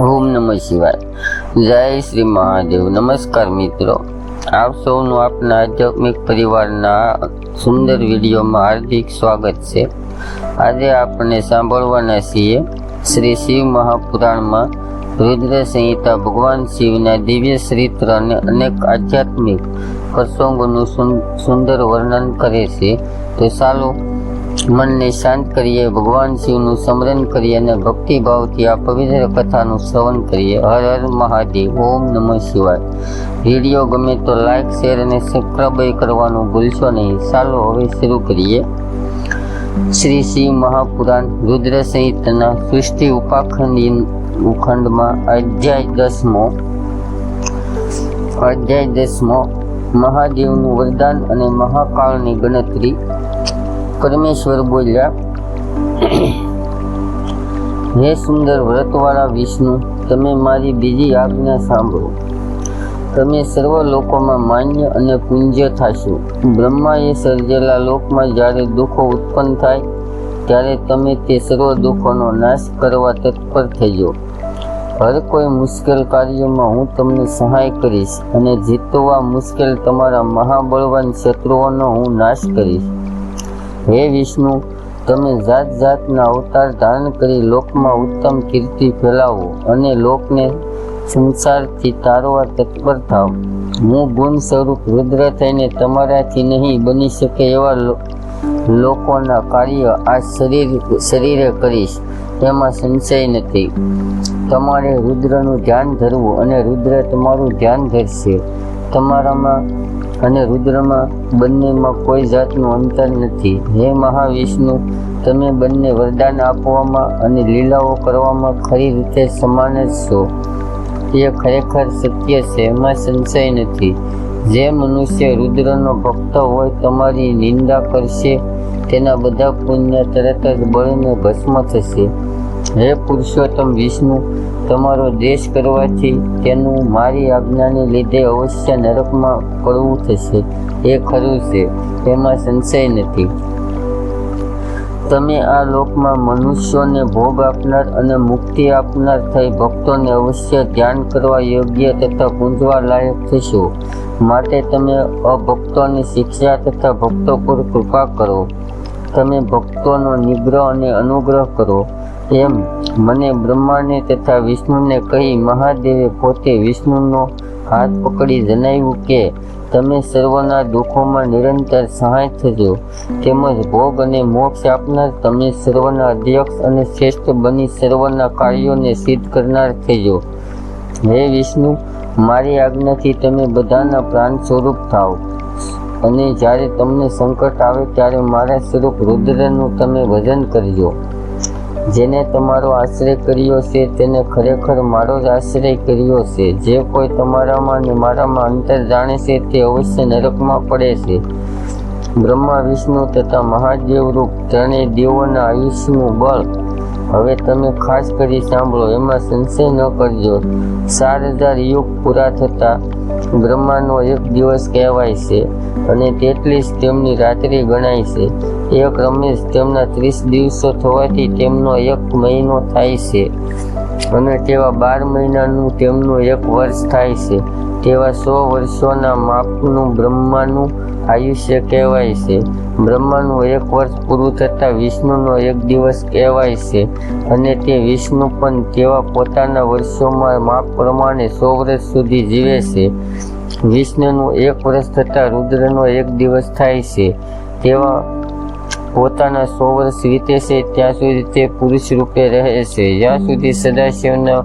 ઓમ નમઃ શિવાય. જય શ્રી મહાદેવ. નમસ્કાર મિત્રો, આપ સૌનું આપના આધ્યાત્મિક પરિવારના સુંદર વિડીયોમાં હાર્દિક સ્વાગત છે. આજે આપણે સાંભળવાના છીએ શ્રી શિવ મહાપુરાણમાં રુદ્ર સંહિતા ભગવાન શિવના દિવ્ય ચરિત્ર અને અનેક આધ્યાત્મિક પ્રસંગોનું સુંદર વર્ણન કરે છે. તો ચાલો મનને શાંત કરીએ, ભગવાન શિવનું સ્મરણ કરીએ અને ભક્તિભાવથી આ પવિત્ર કથાનું શ્રવણ કરીએ. હર હર મહાદેવ. ઓમ નમઃ શિવાય. વિડીયો ગમે તો લાઈક, શેર અને સબસ્ક્રાઇબ કરવાનું ભૂલશો નહીં. ચાલો હવે શરૂ કરીએ. શ્રી શિવ મહાપુરાણ રુદ્ર સંહિતાના સૃષ્ટિ ઉપાખંડમાં અધ્યાય 10 મહાદેવનું વરદાન અને મહાકાળની ગણતરી. પરમેશ્વર બોલ્યા, હે સુંદર વ્રતવાળા વિષ્ણુ, તમે મારી બીજી આજ્ઞા સાંભળો. તમે સર્વ લોકોમાં માન્ય અને પૂજ્ય થશો. બ્રહ્માએ સર્જેલા લોકમાં જ્યારે દુઃખો ઉત્પન્ન થાય ત્યારે તમે તે સર્વ દુઃખોનો નાશ કરવા તત્પર થજો. હર કોઈ મુશ્કેલ કાર્યમાં હું તમને સહાય કરીશ અને જીતવા મુશ્કેલ તમારા મહાબળવાન શત્રુઓનો હું નાશ કરીશ. હે વિષ્ણુ, તમે જાત જાતના અવતાર ધારણ કરી લોકમાં ઉત્તમ કીર્તિ ફેલાવો અને લોકને સંસારથી તારવા તત્પર થાવ. હું ગુણ સ્વરૂપ રુદ્ર થઈને તમારાથી નહીં બની શકે એવા લોકોના કાર્ય આ શરીરે કરીશ, એમાં સંશય નથી. તમારે રુદ્રનું ધ્યાન ધરવું અને રુદ્ર તમારું ધ્યાન ધરશે. તમારામાં અને રુદ્રમાં બંનેમાં કોઈ જાતનું અંતર નથી. હે મહાવિષ્ણુ, તમે બંને વરદાન આપવામાં અને લીલાઓ કરવામાં ખરી રીતે સમાન જ છો. એ ખરેખર સત્ય છે, એમાં સંશય નથી. જે મનુષ્ય રુદ્રનો ભક્ત હોય તમારી નિંદા કરશે તેના બધા પુણ્ય તરત જ બળીને ભસ્મ થશે. હે પુરુષોત્તમ વિષ્ણુ, તમારો દ્વેષ કરવાથી તેનું મારી આજ્ઞાને લીધે અવશ્ય નરકમાં પડવું થશે. એ ખરું છે, એમાં સંશય નથી. તમે આ લોકમાં મનુષ્યોને ભોગ આપનાર અને મુક્તિ આપનાર થઈ ભક્તોને અવશ્ય ધ્યાન કરવા યોગ્ય તથા પૂજવા લાયક થશો. માટે તમે અભક્તોની શિક્ષા તથા ભક્તો પર કૃપા કરો. તમે ભક્તોનો નિગ્રહ અને અનુગ્રહ કરો. એમ મને બ્રહ્માને તથા વિષ્ણુને કહી મહાદેવે પોતે વિષ્ણુનો હાથ પકડી જણાવ્યું કે તમે સર્વના દુઃખોમાં નિરંતર સહાય થજો. તેમજ ભોગ અને મોક્ષ આપનાર, તમે સર્વના અધ્યક્ષ અને શ્રેષ્ઠ બની સર્વના કાર્યોને સિદ્ધ કરનાર થજો. હે વિષ્ણુ, મારી આજ્ઞાથી તમે બધાના પ્રાણ સ્વરૂપ થાવ અને જ્યારે તમને સંકટ આવે ત્યારે મારા સ્વરૂપ રુદ્રનું તમે ભજન કરજો. જેને તમારો આશ્રય કર્યો છે તેને ખરેખર મારો જ આશ્રય કર્યો છે. જે કોઈ તમારામાં અને મારામાં અંતર જાણે છે તે અવશ્ય નરકમાં પડે છે. બ્રહ્મા, વિષ્ણુ તથા મહાદેવ રૂપ ત્રણેય દેવોના આયુષ્યનું બળ હવે તમે ખાસ કરી સાંભળો, એમાં સંશય ન કરજો. 4000 યુગ પૂરા થતા બ્રહ્માનો એક દિવસ કહેવાય છે અને તેટલી જ તેમની રાત્રિ ગણાય છે. એક રમેશ તેમના 30 દિવસો થવાથી તેમનો 1 મહિનો થાય છે અને તેવા 12 મહિનાનું તેમનું 1 વર્ષ થાય છે. તેવા 100 વર્ષોના માપનું બ્રહ્માનું આયુષ્ય કહેવાય છે. બ્રહ્માનું 1 વર્ષ પૂરું થતાં વિષ્ણુનો 1 દિવસ કહેવાય છે અને તે વિષ્ણુ પણ તેવા પોતાના વર્ષોમાં માપ પ્રમાણે 100 વર્ષ સુધી જીવે છે. વિષ્ણુનું 1 વર્ષ થતાં રુદ્રનો 1 દિવસ થાય છે. તેવા પોતાના 100 વર્ષ વીતે છે ત્યાં સુધી તે પુરુષ રૂપે રહે છે, જ્યાં સુધી સદાશિવના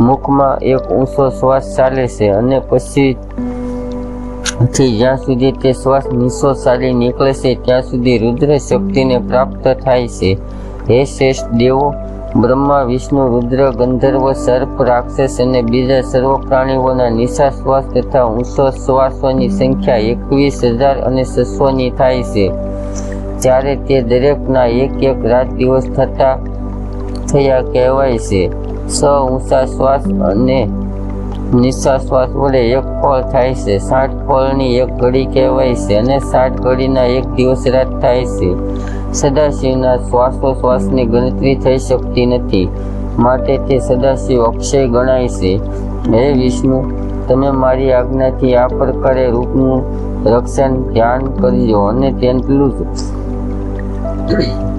મુખમાં એક ઊંચો શ્વાસ ચાલે છે અને પછીથી જ્યાં સુધી તે શ્વાસ નીચો ચાલી નીકળે છે ત્યાં સુધી રુદ્ર શક્તિને પ્રાપ્ત થાય છે. હે શ્રેષ્ઠ દેવો, બ્રહ્મા, વિષ્ણુ, રુદ્ર, ગંધર્વ, સર્પ, રાક્ષસ અને બીજા સર્વ પ્રાણીઓના નિશા શ્વાસ તથા ઊંચો શ્વાસોની સંખ્યા 21,000 અને 600ની થાય છે. ત્યારે તે દરેકના એક રાત દિવસ થયા કહેવાય છે. 6 ઊંચા શ્વાસ અને નિશા શ્વાસ વડે 1 પળ થાય છે. 60 પળની 1 ઘડી કહેવાય છે અને 60 ઘડીના 1 દિવસ રાત થાય છે. સદાશિવના શ્વાસોશ્વાસની ગણતરી થઈ શકતી નથી. માટે તે સદાશિવ અક્ષય ગણાય છે. હે વિષ્ણુ, તમે મારી આજ્ઞાથી આ પ્રકારે રૂપનું રક્ષણ ધ્યાન કરજો અને તેટલું જ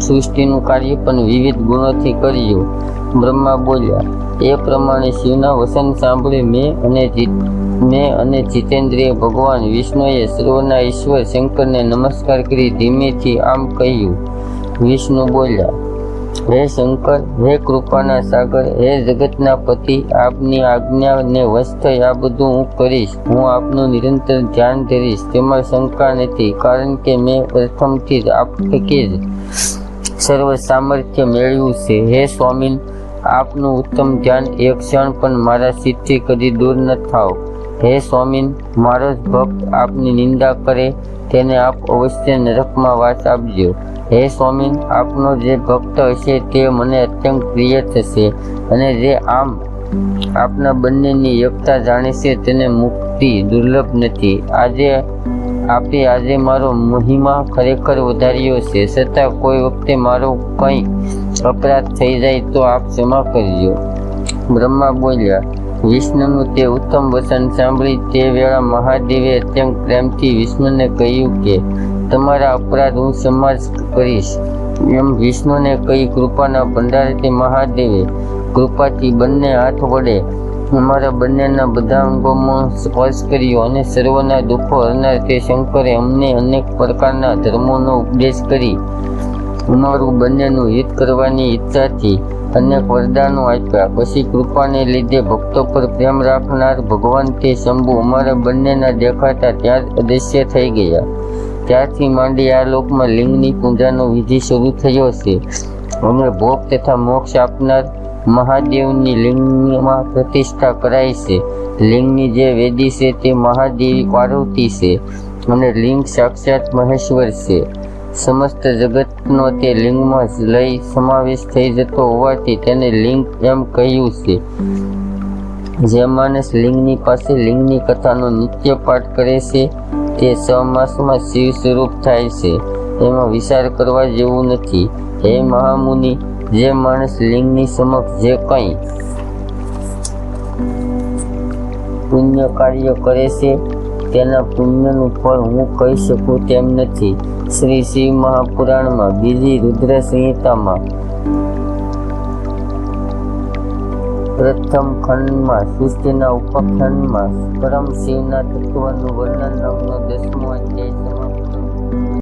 સૃષ્ટિનું કાર્ય પણ વિવિધ ગુણોથી કરજો. બ્રહ્મા બોલ્યા. એ પ્રમાણે શિવના વચન સાંભળી મેં અને જીતેન્દ્રિય ભગવાન વિષ્ણુએ સર્વના ઈશ્વર શંકરને નમસ્કાર કરી ધીમેથી આમ કહ્યું. વિષ્ણુ બોલ્યા. હે શંકર, હે કૃપાના સાગર, હે જગતના પતિ, આપની આજ્ઞાને વશ થઈ આ બધું હું કરીશ. હું આપનું નિરંતર ધ્યાન ધરીશ, તેમાં શંકા નથી, કારણ કે મેં પ્રથમથી જ આપ થકી જ સર્વ સામર્થ્ય મેળવ્યું છે. હે સ્વામી, આપનું ઉત્તમ ધ્યાન એક ક્ષણ પણ મારા ચિત્તથી કદી દૂર ન થાવ. હે સ્વામી, મારો જ ભક્ત આપની નિંદા કરે તેને આપ અવશ્ય નરકમાં વાસ આપજો. હે સ્વામી, આપનો જે ભક્ત હશે તે મને અત્યંત પ્રિય થશે, અને જે આપના બંનેની એકતા જાણે છે તેને મુક્તિ દુર્લભ નથી. આજે મારો મહિમા ખરેખર વધાર્યો છે, છતાં કોઈ વખતે મારો કંઈ અપરાધ થઈ જાય તો આપ ક્ષમા કરજો. બ્રહ્મા બોલ્યા. વિષ્ણુનું તે ઉત્તમ વચન સાંભળી તે વેળા મહાદેવે અત્યંત પ્રેમથી વિષ્ણુને કહ્યું કે તમારા અપરાધ હું ક્ષમા કરીશ. એમ વિષ્ણુને કહી કૃપાના ભંડારથી મહાદેવે કૃપાથી બંને હાથ વડે અમારા બંનેના બધા અંગોમાં સ્પર્શ કર્યો અને સર્વના દુઃખો હરનાર તે શંકરે અમને અનેક પ્રકારના ધર્મોનો ઉપદેશ કરી અમારું બંનેનું હિત કરવાની ઈચ્છાથી અનેક વરદાનો આપ્યા. પછી કૃપાને લીધે ભક્તો પર પ્રેમ રાખનાર ભગવાન તે શંભુ અમારા બંનેના દેખાતા ત્યાં જ અદૃશ્ય થઈ ગયા. ત્યારથી માંડી આ લોકમાં લિંગની પૂજાનો વિધિ શરૂ થયો છે, અને ભોગ તથા મોક્ષ આપનાર મહાદેવની લિંગમાં પ્રતિષ્ઠા કરાઈ છે. લિંગની જે વેદી છે તે મહાદેવી પાર્વતી છે, અને લિંગ સાક્ષાત મહેશ્વર છે. સમસ્ત જગતનો તે લિંગમાં જ લઈ સમાવેશ થઈ જતો હોવાથી તેને લિંગ એમ કહ્યું છે. જે માણસ લિંગની પાસે લિંગની કથાનો નિત્ય પાઠ કરે છે તે 6 માસમાં શિવ સ્વરૂપ થાય છે. એમાં વિચાર કરવા જેવું નથી. હે મહામુનિ, જે માણસ લિંગની સમક્ષ જે કંઈ પુણ્ય કાર્ય કરે છે તેના પુણ્યનું ફળ હું કહી શકું તેમ નથી. શ્રી શિવ મહાપુરાણમાં બીજી રુદ્ર સંહિતામાં પ્રથમ ખંડમાં સૃષ્ટિના ઉપખંડમાં પરમ શિવના તત્વનું વર્ણન નામનો 10મો અધ્યાય સમાપ્ત.